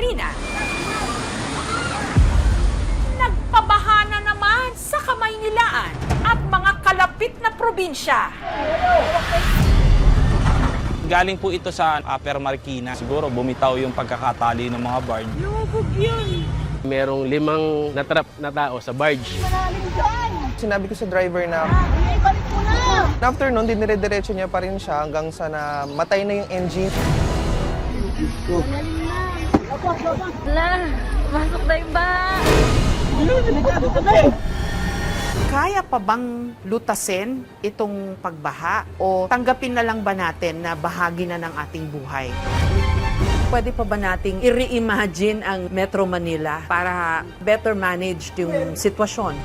Marina. Nagpabaha na naman sa Kamaynilaan at mga kalapit na probinsya. Galing po ito sa Upper Marikina. Siguro bumitaw yung pagkakatali ng mga barge. Lubog yun. Merong 5 natrap na tao sa barge. Sinabi ko sa driver na after nun, dinire-diretso niya pa rin siya hanggang sa namatay na yung engine. Masok na yung ba? Kaya pa bang lutasin itong pagbaha o tanggapin na lang ba natin na bahagi na ng ating buhay? Pwede pa ba nating i-reimagine ang Metro Manila para better manage yung sitwasyon?